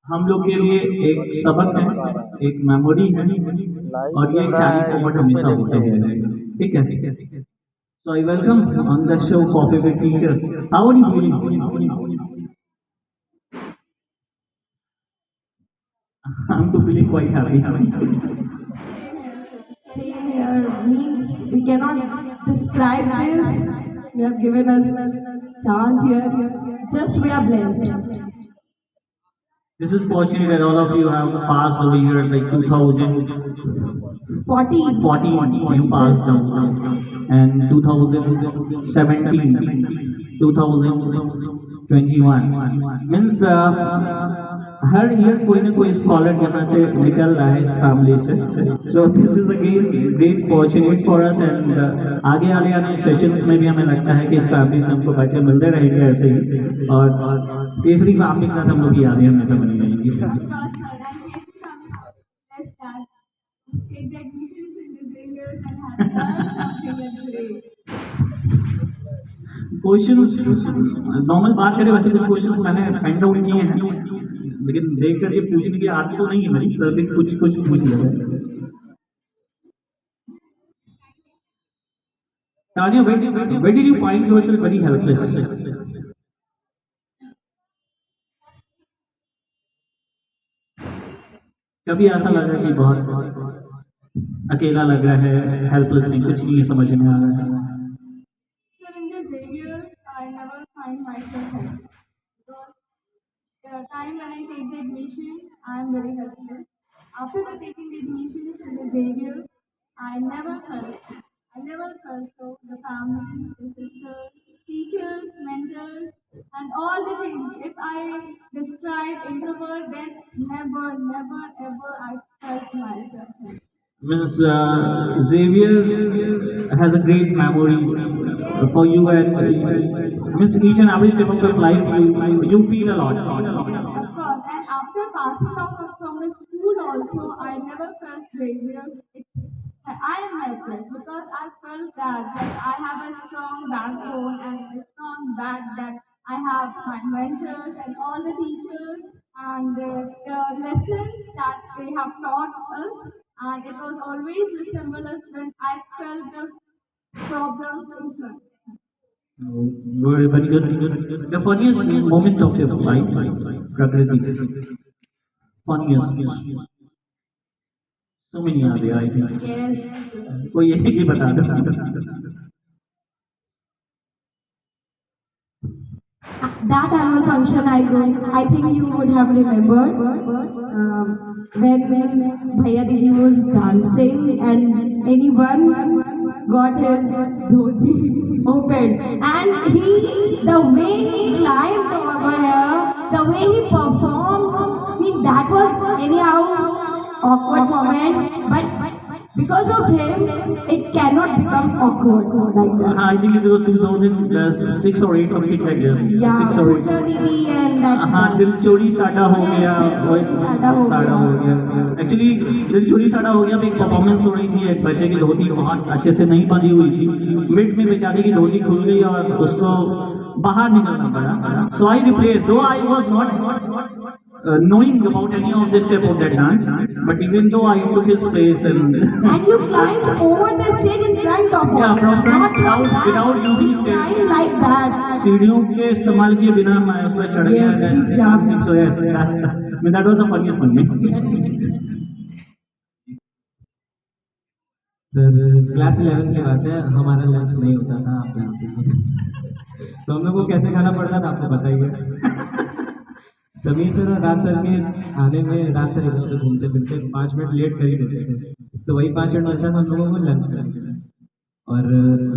हम लोग के लिए एक सबक है, एक मेमोरी है, लाइव और ये चल रहा कैरी है, फॉरवर्ड यूट्यूब पे हमेशा होता देखिए। रहेगा। ठीक है। So I welcome on the show Coffee with Teacher. How are you feeling? I'm too feeling quite happy. Same here means we cannot describe this. You have given us chance here. Just we are blessed. This is fortunate that all of you have passed over here like 40 2014 you since passed this. down, and 2017, 2021 means her year कोई ना कोई scholar यहाँ से निकल रहा है इस family से। So this is again great fortunate for us, and आगे आने आने सेशंस में भी हमें लगता है कि इस फैमिली से हमको बच्चे मिलते रहेंगे ऐसे ही, और तीसरी फैमिली के साथ हम लोग की यादें हमेशा बनी रहेंगी। क्वेश्चन नॉर्मल बात करें, वैसे कुछ क्वेश्चन मैंने फाइंड आउट किए हैं, लेकिन देख करके पूछने की आदत तो नहीं है मेरी, फिर भी कुछ कुछ पूछ लिया है। Tanya, where did you find yourself very helpless? कभी ऐसा लगा कि बहुत अकेला लग रहा है, हेल्पलेस है, कुछ नहीं समझ में आ रहा है? In the Xavier, I never find myself happy because the time when I take the admission, I am very helpless. After the taking the admissions in the Xavier, I never felt. I never felt so. The family, the sisters, teachers, mentors, and all the things. If I describe introvert, then never, never, ever I felt myself happy. Means Xavier has a great memory for you, and means each and every step of your life you feel a lot. Yes, of course. And after passing out from the school also, I never felt failure. I am helpless because I felt that I have a strong backbone and a strong back that I have my mentors and all the teachers and the lessons that they have taught us. And it was always resemble us when I felt the problems in front. Very good. The funniest moment of your life, Prakriti. Funniest. So many are there, I think. Yes. कोई एक ही बता दो। That annual function I think you would have remembered when Bhaiya Didi was dancing and anyone got his dhoti opened and the way he climbed over here, the way he performed, I mean that was anyhow awkward moment, but because of him, it cannot become awkward like that. I think it was 2006 or 8 something like this. Yeah, 6 or 8. Pooja Didi and that. हाँ दिल चोरी साडा हो Yes, गया, दिल चोरी साडा हो गया. एक्चुअली दिल चोरी साडा हो गया में एक परफॉर्मेंस हो रही थी, एक बच्चे की धोती बहुत अच्छे से नहीं बंधी हुई थी, मिड में बेचारे की धोती खुल गई और उसको बाहर निकलना पड़ा। सो आई रिप्लेस, दो I was not knowing about any of this step of that dance, but even though I took his place and And you climbed over the stage in front of yeah, audience, from front not from back. without using You stage. climbed like that. सीढ़ियों के इस्तेमाल किए बिना मैं उस पर चढ़ गया। Yes, we jumped. So yes, I mean that was the funniest one. Sir class 11 की बात है, हमारा लंच नहीं होता था, आप जानते हैं। तो हम लोग को कैसे खाना पड़ता था आपको बताइए। समीर सर और राज सर के आने में राज सर इधर उधर घूमते फिरते 5 मिनट लेट कर ही देते थे, तो वही 5 मिनट मिलता था हम लोगों को लंच करने के लिए। और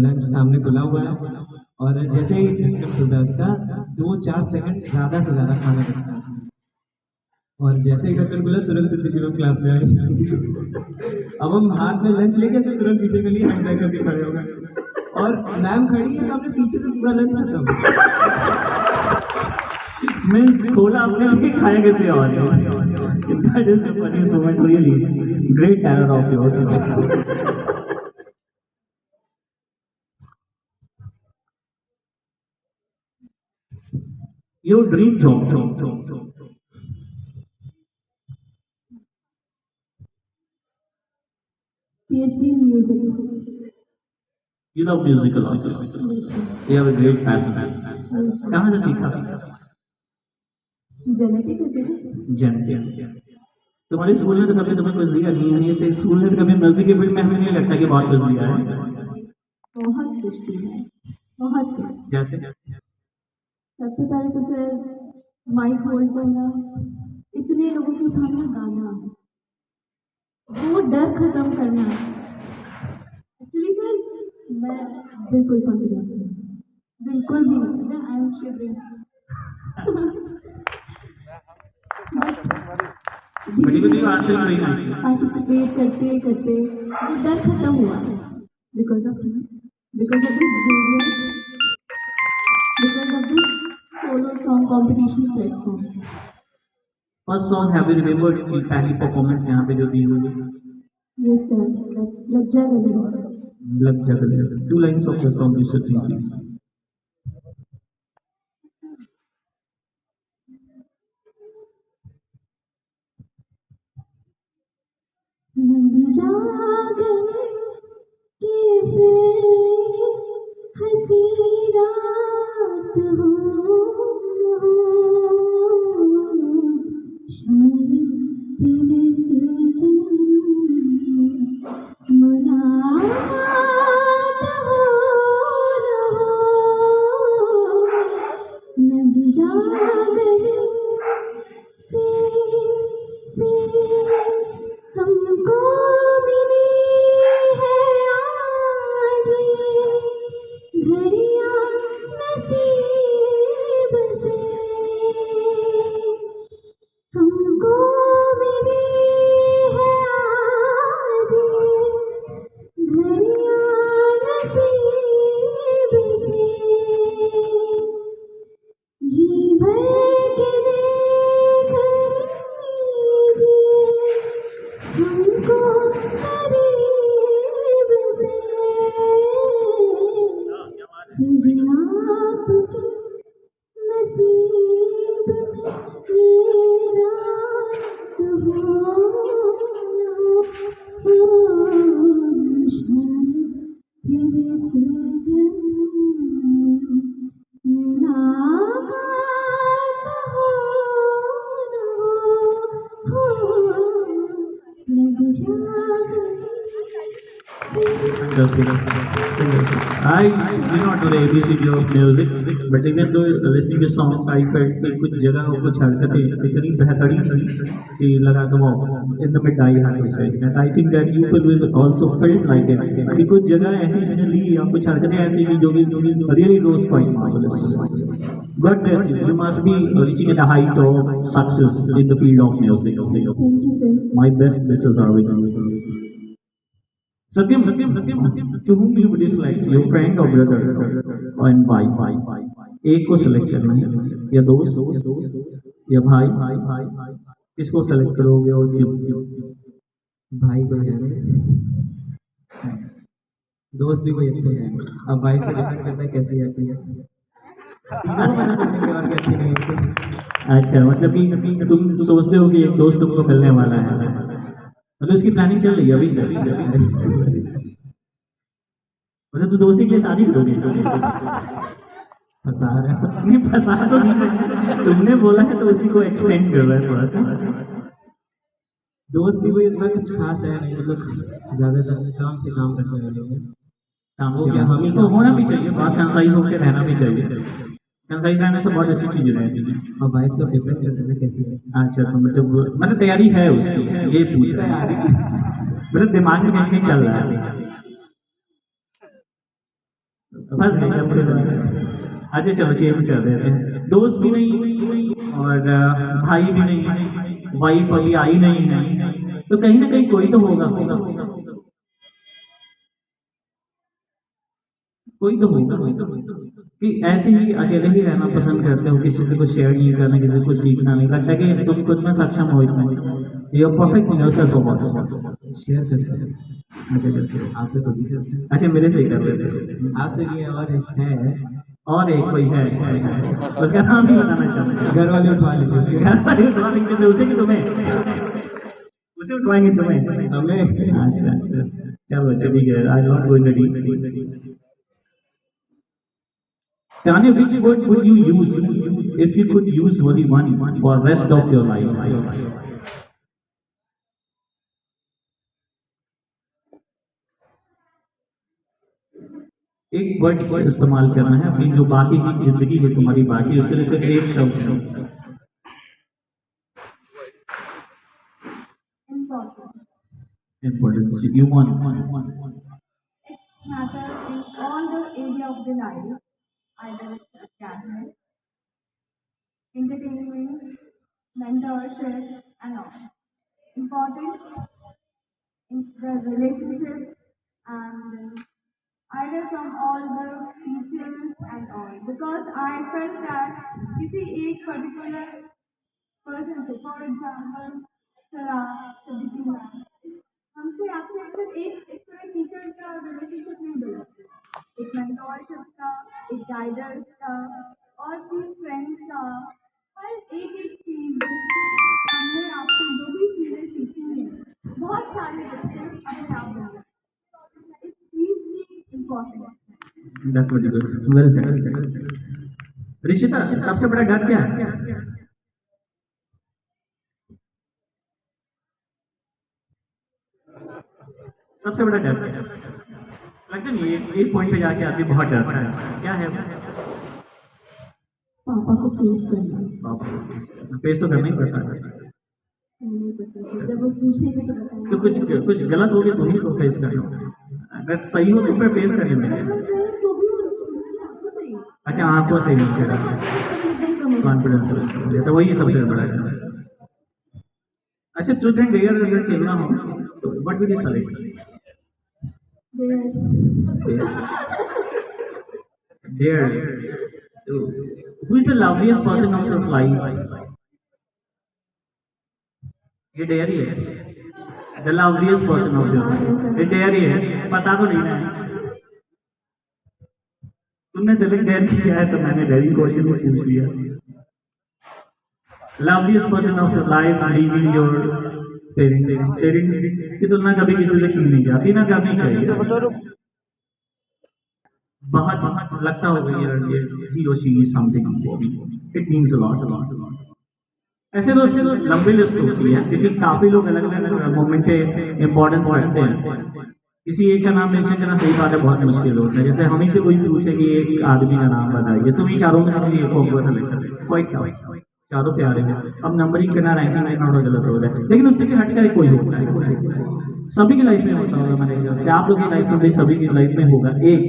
लंच सामने खुला हुआ है और जैसे ही ढक्कन खुलता है उसका 2-4 सेकंड ज़्यादा से ज़्यादा खाना बचता है, और जैसे ही ढक्कन खुला तुरंत सिद्दीकी मैम क्लास में आई। अब हम हाथ में लंच लेके ऐसे तुरंत पीछे के लिए हैंड बैग करके खड़े हो गए और मैम खड़ी है सामने, पीछे से पूरा लंच खत्म। मीन्स खोला अपने लिए खाया कैसे और that is the funniest moment, really great talent of yours. Your dream job. PhD in music. You love music a lot. Yes, sir. You have a great passion. Yes, sir. कहाँ से सीखा? Genetic is it? Genetic. तुम्हारे school ने तो कभी तुम्हें कुछ दिया नहीं है, से स्कूल ने तो कभी म्यूजिक के फील्ड में हमें नहीं लगता कि बहुत कुछ दिया है। बहुत कुछ दिया है, बहुत कुछ। जैसे सबसे पहले तो सर माइक होल्ड करना, इतने लोगों के सामने गाना, वो डर खत्म करना। एक्चुअली सर मैं बिल्कुल कॉन्फिडेंट नहीं, बिल्कुल भी नहीं। I am shivering. बड़ी बड़ी बात से बड़ी नहीं। पार्टिसिपेट करते करते वो डर खत्म हुआ because of this solo song competition platform. First song have you remembered की पहली परफॉर्मेंस यहाँ पे जो दी हुई? यस सर, लज्जा गली। लग जा गले। 2 lines of the song you should Singh please. लज्जा गली के फिर हंसी रात हो न हो, शायद तेरे से मुलाकात हो न हो। लग जा गले से हमको मिली है आज घड़ियां नसीब से, हमको मिली है आज घड़ियां नसीब से। जी भर के देख लीजिए हमको करीब से, फिर आपके नसीब में ये रात हो शायद फिर से जन्म मुलाकात हो न हो। लग जा I do not do the ABCD of music, but even though listening to songs, I felt कि कुछ जगह और कुछ हरकतें इतनी बेहतरीन थी कि लगा कि वो in the mid I had to say, and I think that you will also felt like it कि कुछ जगह ऐसी चीजें ली या कुछ हरकतें ऐसी ली जो कि really those quite marvelous. God bless you. You must be reaching at the height of success in the field of music. Thank you sir. My best wishes are with you. Satyam, to whom you would dislike, your friend or brother, and why? एक को select करना है, या दोस्त, या भाई, किसको select करोगे और क्यों? भाई को यार, दोस्त भी कोई अच्छे हैं। अब भाई को डिपेंड करता है कैसी आती है। तीनों मना कर देंगे और क्या अच्छी नहीं होती। अच्छा, मतलब कि तुम सोचते हो कि एक दोस्त तुमको मिलने वाला है, मतलब उसकी प्लानिंग चल रही है अभी से। मतलब तू दोस्ती के लिए शादी करोगे? फंसा रहा है। नहीं फंसा तो नहीं, तुमने बोला है तो उसी को एक्सटेंड कर रहा है थोड़ा सा। दोस्ती कोई इतना कुछ खास है नहीं, मतलब ज्यादातर काम से काम रखने वाले हैं। काम हो से गया, हम ही तो होना भी चाहिए, बात कंसाइज होकर रहना भी चाहिए। कंसाइज रहने से बहुत अच्छी चीजें रहती हैं। और भाई तो डिपेंड करता है कैसी है। अच्छा, तो मतलब तैयारी है उसकी, ये पूछ रहा है, मतलब दिमाग में कहीं चल रहा है। फंस गए। अच्छा चलो चेंज कर देते हैं। दोस्त भी नहीं और भाई भी नहीं, वाइफ अभी आई नहीं है, तो कहीं ना कहीं कोई तो होगा, कोई तो होगा कि ऐसे ही अकेले ही रहना पसंद करते हो, किसी से कुछ शेयर नहीं करना, किसी को सीखना नहीं, लगता है कि तुम खुद में सक्षम हो इतना, ये परफेक्ट इन योरसेल्फ हो बहुत। शेयर करते हैं आपसे तो भी करते हैं। अच्छा मेरे से ही कर देते हैं। आपसे भी और है, और एक कोई है, उसका नाम भी बताना चाहते हैं। घर वाले उठवा लेंगे, घर वाले उठवा लेंगे से उसे कि तुम्हें उसे उठवाएंगे तुम्हें? हमें अच्छा अच्छा, चलो अच्छा ठीक है, आई नॉट गोइंग टू डी। Tanya, which word would you use if you could use only one for rest of your life? एक वर्ड इस्तेमाल करना है अपनी जो बाकी की जिंदगी है तुम्हारी, बाकी उसके लिए सिर्फ एक शब्द है। Importance. Importance. You want. It's matter in all the area of the life, either it's academic, entertainment, mentorship, and all. Importance in the relationships and either from all the teachers and all. Because I felt that किसी एक particular person से, for example, सरा, Siddiqui ma'am, हमसे आपसे सिर्फ एक student teacher का relationship नहीं बना, एक मेंटोरशिप का, एक गाइडर का, और फिर फ्रेंड का, हर एक चीज़ जिससे हमने आपसे जो भी चीज़ें सीखी हैं, बहुत सारे रिश्ते अपने आप बना, इस चीज़ की इम्पोर्टेंस है। That's what it is. Well said. Rishita, सबसे बड़ा डर क्या है? सबसे बड़ा डर क्या है? लगता नहीं एक पॉइंट पे जाके आदमी बहुत डरता है, क्या है? पापा को फेस करना फेस तो करना ही पड़ता है। नहीं पता सर, जब वो पूछेंगे तो बताएंगे। तो कुछ गलत हो गया तो ही तो फेस करना, अगर सही हो तो फिर फेस कर लेंगे। हम सही तो भी आपको सही। अच्छा, आपको सही नहीं चला, एकदम कम कॉन्फिडेंस तो वही सबसे बड़ा है। अच्छा, ट्रूथ एंड डेयर अगर खेलना हो तो what will you select? Dare. Who is the loveliest person of your life? ये डेयर ही है। The loveliest person of your life, ये डेयर ही है, पता तो नहीं है। तुमने सेलेक्ट डेयर किया है तो मैंने डेयरिंग क्वेश्चन भी पूछ लिया। Loveliest person of your life, leaving your parents। Parents की तुलना कभी किसी से की नहीं जाती, ना करनी चाहिए। बहुत लगता होगा यार ये he or she is something important, it means a lot। ऐसे तो लंबी लिस्ट होती है क्योंकि काफी लोग अलग अलग मोमेंट पे इम्पोर्टेंस रखते हैं। किसी एक का नाम मेंशन करना सही बात है, बहुत मुश्किल होता है। जैसे हम ही से कोई पूछे कि एक आदमी का नाम बताइए, तुम ही चारों में से किसी एक को सेलेक्ट कर, इट्स क्वाइट टफ, चारों प्यारे हैं। अब नंबरिंग करना, रैंकिंग करना थोड़ा गलत हो जाए, लेकिन उससे भी हटकर कोई होता है, सभी की लाइफ में होता होगा। मेरे ख्याल से आप लोग की लाइफ में भी, सभी की लाइफ में होगा एक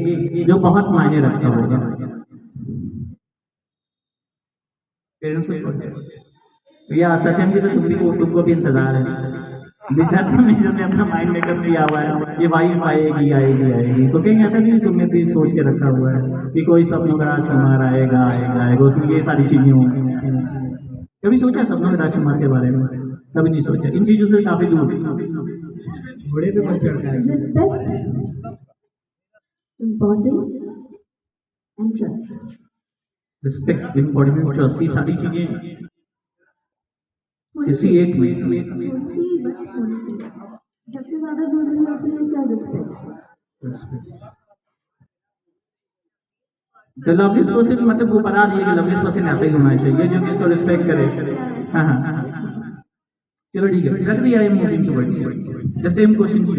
जो बहुत मायने रखता होगा। पेरेंट्स को छोड़ भैया, सत्यम की तो तुमको भी इंतजार है। सत्यम ने जैसे अपना माइंड मेकअप किया हुआ है, ये वाइफ आएगी आएगी आएगी, तो कहीं ऐसा नहीं तुमने भी सोच के रखा हुआ है कि कोई सपनों का राजकुमार आएगा आएगा आएगा, उसमें ये सारी चीजें होंगी? कभी सोचा सपनों के राजकुमार के बारे में? कभी नहीं सोचा। इन चीजों से काफी दूर घोड़े पे कौन चढ़ता है? Respect, importance and trust. Respect, importance and trust, ये सारी चीजें किसी एक में होनी चाहिए। सबसे ज्यादा जरूरी होती है सेल्फ रिस्पेक्ट। तो लवलीस्ट पर्सन मतलब वो बता रही है कि लवलीस्ट पर्सन ऐसा ही होना चाहिए जो किसको रिस्पेक्ट करे। हाँ हाँ, चलो ठीक है, रख दिया। I am moving towards the same question की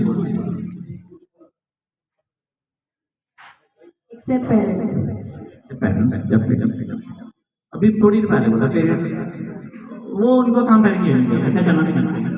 एक्सेप्ट पेरेंट्स। डेफिनेटली। अभी थोड़ी देर पहले बोला पेरेंट्स, वो उनको काम करेंगे, ऐसा करना नहीं चाहिए।